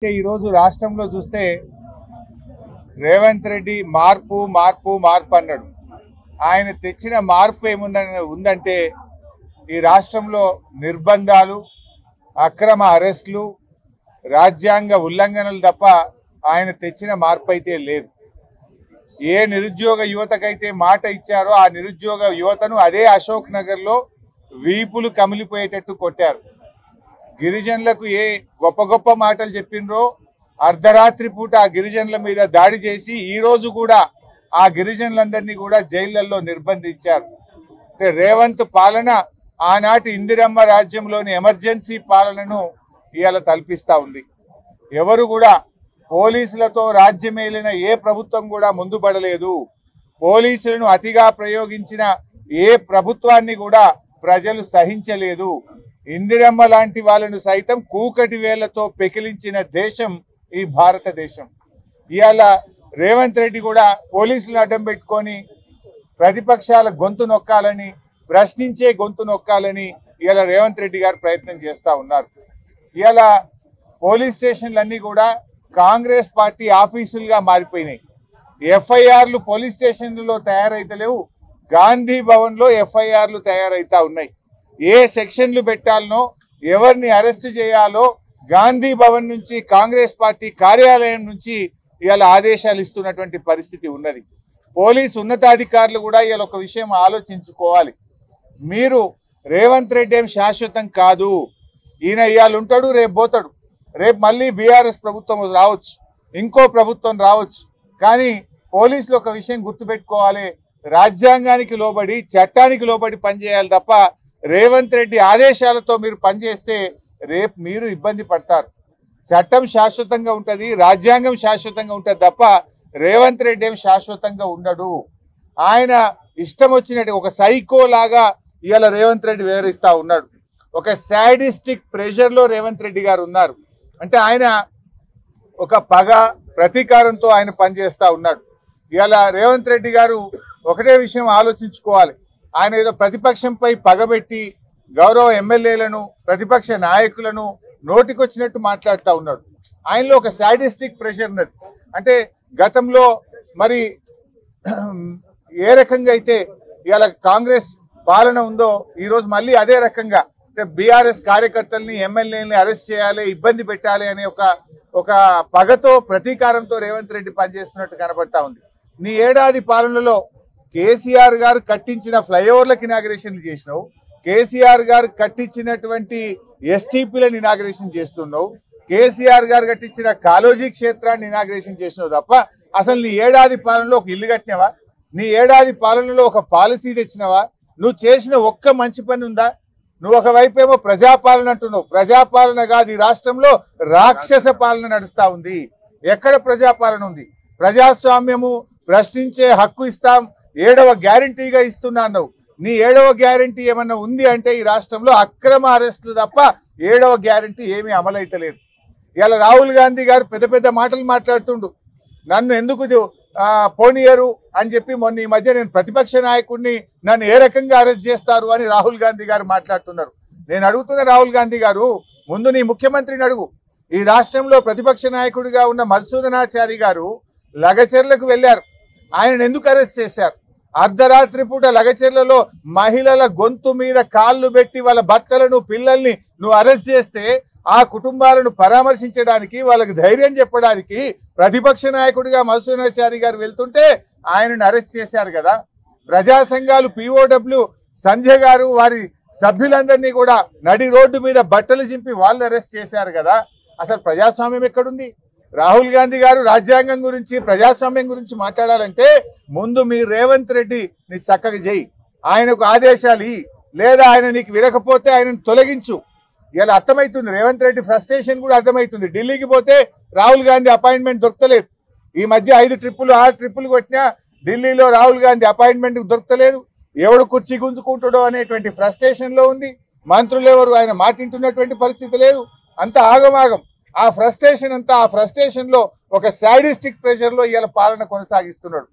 ఈ రోజు రాష్ట్రంలో చూస్తే రేవంత్ రెడ్డి మార్పు మార్పు మార్పు అన్నాడు. ఆయన తెచ్చిన మార్పు ఉందంటే ఈ రాష్ట్రంలో నిర్బంధాలు, అక్రమ అరెస్టులు, రాజ్యాంగ ఉల్లంఘనలు తప్ప ఆయన తెచ్చిన మార్పు అయితే లేదు. ఏ నిరుద్యోగ యువతకైతే మాట ఇచ్చారో ఆ నిరుద్యోగ యువతను అదే అశోక్ నగర్లో వీపులు కమిలిపోయేటట్టు కొట్టారు. గిరిజనులకు ఏ గొప్ప గొప్ప మాటలు చెప్పినరో అర్ధరాత్రి పూట ఆ గిరిజనుల మీద దాడి చేసి ఈ రోజు కూడా ఆ గిరిజనులందరినీ కూడా జైళ్లలో నిర్బంధించారు. అంటే రేవంత్ పాలన ఆనాటి ఇందిరమ్మ రాజ్యంలోని ఎమర్జెన్సీ పాలనను ఇవాళ తలపిస్తా ఉంది. ఎవరు కూడా పోలీసులతో రాజ్యమేలిన ఏ ప్రభుత్వం కూడా ముందు పడలేదు. పోలీసులను అతిగా ప్రయోగించిన ఏ ప్రభుత్వాన్ని కూడా ప్రజలు సహించలేదు. ఇందిరమ్మ లాంటి వాళ్ళను సైతం కూకటి వేళ్లతో పెకిలించిన దేశం ఈ భారతదేశం. ఇవాళ రేవంత్ రెడ్డి కూడా పోలీసులు అడ్డం పెట్టుకొని ప్రతిపక్షాల గొంతు నొక్కాలని, ప్రశ్నించే గొంతు నొక్కాలని ఇవాళ రేవంత్ రెడ్డి గారు ప్రయత్నం చేస్తూ ఉన్నారు. ఇవాళ పోలీస్ స్టేషన్లన్నీ కూడా కాంగ్రెస్ పార్టీ ఆఫీసులుగా మారిపోయినాయి. ఎఫ్ఐఆర్లు పోలీస్ స్టేషన్లలో తయారైతలేవు, గాంధీ భవన్లో ఎఫ్ఐఆర్లు తయారైతా ఉన్నాయి. ఏ సెక్షన్లు పెట్టాలనో, ఎవరిని అరెస్టు చేయాలో గాంధీ భవన్ నుంచి, కాంగ్రెస్ పార్టీ కార్యాలయం నుంచి ఇవాళ ఆదేశాలు ఇస్తున్నటువంటి పరిస్థితి ఉన్నది. పోలీసు ఉన్నతాధికారులు కూడా ఇవాళ ఒక విషయం ఆలోచించుకోవాలి. మీరు రేవంత్ రెడ్డి ఏం శాశ్వతం కాదు. ఈయన ఇవాళ ఉంటాడు, రేపు పోతాడు. రేపు మళ్ళీ బీఆర్ఎస్ ప్రభుత్వం రావచ్చు, ఇంకో ప్రభుత్వం రావచ్చు. కానీ పోలీసులు ఒక విషయం గుర్తుపెట్టుకోవాలి, రాజ్యాంగానికి లోబడి, చట్టానికి లోబడి పనిచేయాలి తప్ప రేవంత్ రెడ్డి ఆదేశాలతో మీరు పనిచేస్తే రేపు మీరు ఇబ్బంది పడతారు. చట్టం శాశ్వతంగా ఉంటుంది, రాజ్యాంగం శాశ్వతంగా ఉంటుంది తప్ప రేవంత్ రెడ్డి ఏం శాశ్వతంగా ఉండడు. ఆయన ఇష్టం వచ్చినట్టు ఒక సైకో లాగా ఇవాళ రేవంత్ రెడ్డి వివరిస్తూ ఉన్నాడు. ఒక సాడిస్టిక్ ప్రెషర్లో రేవంత్ రెడ్డి గారు ఉన్నారు. అంటే ఆయన ఒక పగ, ప్రతీకారంతో ఆయన పనిచేస్తూ ఉన్నాడు. ఇవాళ రేవంత్ రెడ్డి గారు ఒకటే విషయం ఆలోచించుకోవాలి. ఆయన ఏదో ప్రతిపక్షంపై పగబెట్టి గౌరవ ఎమ్మెల్యేలను, ప్రతిపక్ష నాయకులను నోటికొచ్చినట్టు మాట్లాడుతూ ఉన్నాడు. ఆయనలో ఒక సాడిస్టిక్ ప్రెషర్ ఉన్నది. అంటే గతంలో మరి ఏ రకంగా అయితే ఇవాళ కాంగ్రెస్ పాలన ఉందో ఈరోజు మళ్ళీ అదే రకంగా బీఆర్ఎస్ కార్యకర్తల్ని, ఎమ్మెల్యేలని అరెస్ట్ చేయాలి, ఇబ్బంది పెట్టాలి అనే ఒక పగతో, ప్రతీకారంతో రేవంత్ రెడ్డి పనిచేస్తున్నట్టు కనబడతా ఉంది. నీ ఏడాది పాలనలో కేసీఆర్ గారు కట్టించిన ఫ్లైఓవర్లకు ఇనాగరేషన్లు చేసినావు, కేసీఆర్ గారు కట్టించినటువంటి ఎస్టీపీలను ఇనాగరేషన్ చేస్తున్నావు, కేసీఆర్ గారు కట్టించిన కాలోజీ క్షేత్రాన్ని ఇనాగరేషన్ చేసినావు తప్ప అసలు నీ ఏడాది పాలనలో ఒక ఇల్లు కట్టినవా? నీ ఏడాది పాలనలో ఒక పాలసీ తెచ్చినవా? నువ్వు చేసిన ఒక్క మంచి పని ఉందా? నువ్వు ఒకవైపు ఏమో ప్రజాపాలన అంటున్నావు. ప్రజాపాలన కాదు, ఈ రాష్ట్రంలో రాక్షస పాలన నడుస్తా ఉంది. ఎక్కడ ప్రజాపాలన ఉంది? ప్రజాస్వామ్యము, ప్రశ్నించే హక్కు ఇస్తాం, 7వ గ్యారంటీగా ఇస్తున్నా అన్నావు. నీ 7వ గ్యారంటీ ఏమన్నా ఉంది అంటే ఈ రాష్ట్రంలో అక్రమ అరెస్టులు తప్ప 7వ గ్యారంటీ ఏమీ అమలైతలేదు. ఇవాళ రాహుల్ గాంధీ గారు పెద్ద పెద్ద మాటలు మాట్లాడుతుండు. నన్ను ఎందుకు పోనీయరు అని చెప్పి మొన్న ఈ మధ్య నేను ప్రతిపక్ష నాయకుడిని, నన్ను ఏ రకంగా అరెస్ట్ చేస్తారు అని రాహుల్ గాంధీ గారు మాట్లాడుతున్నారు. నేను అడుగుతున్న రాహుల్ గాంధీ గారు, ముందు నీ ముఖ్యమంత్రిని అడుగు. ఈ రాష్ట్రంలో ప్రతిపక్ష నాయకుడిగా ఉన్న మధుసూదనాచారి గారు లగచెర్లకు వెళ్ళారు. ఆయనను ఎందుకు అరెస్ట్ చేశారు? అర్ధరాత్రి పూట లగచెర్లలో మహిళల గొంతు మీద కాళ్ళు పెట్టి వాళ్ళ భర్తలను, పిల్లల్ని నువ్వు అరెస్ట్ చేస్తే ఆ కుటుంబాలను పరామర్శించడానికి, వాళ్ళకి ధైర్యం చెప్పడానికి ప్రతిపక్ష నాయకుడిగా మధుసూదనాచారి గారు వెళ్తుంటే ఆయనను అరెస్ట్ చేశారు కదా. ప్రజా సంఘాలు POW సంజయ్ గారు వారి సభ్యులందరినీ కూడా నడి రోడ్డు మీద బట్టలు చింపి వాళ్ళు అరెస్ట్ చేశారు కదా. అసలు ప్రజాస్వామ్యం ఎక్కడుంది? రాహుల్ గాంధీ గారు రాజ్యాంగం గురించి, ప్రజాస్వామ్యం గురించి మాట్లాడాలంటే ముందు మీ రేవంత్ రెడ్డి నీ చక్కగా చేయి, ఆయనకు ఆదేశాలు ఇయ్యి, లేదా ఆయన నీకు వినకపోతే ఆయనను తొలగించు. ఇలా అర్థమవుతుంది. రేవంత్ రెడ్డి ఫ్రస్ట్రేషన్ కూడా అర్థమవుతుంది. ఢిల్లీకి పోతే రాహుల్ గాంధీ అపాయింట్మెంట్ దొరకలేదు. ఈ మధ్య 5 ట్రిప్పులు 6 ట్రిప్పులు కొట్టినా ఢిల్లీలో రాహుల్ గాంధీ అపాయింట్మెంట్ దొరకలేదు. ఎవడు కుర్చీ గుంజుకుంటాడో అనేటువంటి ఫ్రస్ట్రేషన్లో ఉంది. మంత్రులు ఎవరు ఆయన మాటింటున్నటువంటి పరిస్థితి లేదు. అంత ఆగమాగం. ఆ ఫ్రస్ట్రేషన్ అంతా, ఆ ఫ్రస్ట్రేషన్లో ఒక సాడిస్టిక్ ప్రెషర్లో ఇవాళ పాలన కొనసాగిస్తున్నాడు.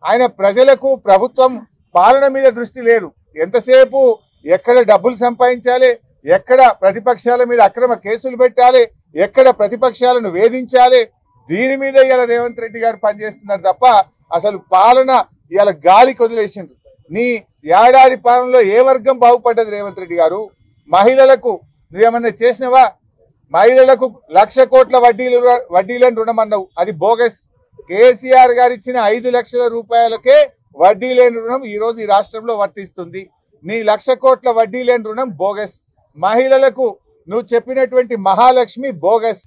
ఆయన ప్రజలకు, ప్రభుత్వం పాలన మీద దృష్టి లేదు. ఎంతసేపు ఎక్కడ డబ్బులు సంపాదించాలి, ఎక్కడ ప్రతిపక్షాల మీద అక్రమ కేసులు పెట్టాలి, ఎక్కడ ప్రతిపక్షాలను వేధించాలి, దీని మీద ఇలా రేవంత్ రెడ్డి గారు పనిచేస్తున్నారు తప్ప అసలు పాలన ఇలా గాలికి వదిలేసిండ్రు. నీ ఏడాది పాలనలో ఏ వర్గం బాగుపడ్డది రేవంత్ రెడ్డి గారు? మహిళలకు నువ్వేమన్నా చేసినవా? మహిళలకు 1,00,000 కోట్ల వడ్డీలను రుణం అన్నావు, అది బోగస్. కేసీఆర్ గారు ఇచ్చిన 5 లక్షల రూపాయలకే వడ్డీ లేని రుణం ఈ రోజు ఈ రాష్ట్రంలో వర్తిస్తుంది. నీ 1,00,000 కోట్ల వడ్డీ లేని రుణం బోగస్. మహిళలకు నువ్వు చెప్పినటువంటి మహాలక్ష్మి బోగస్.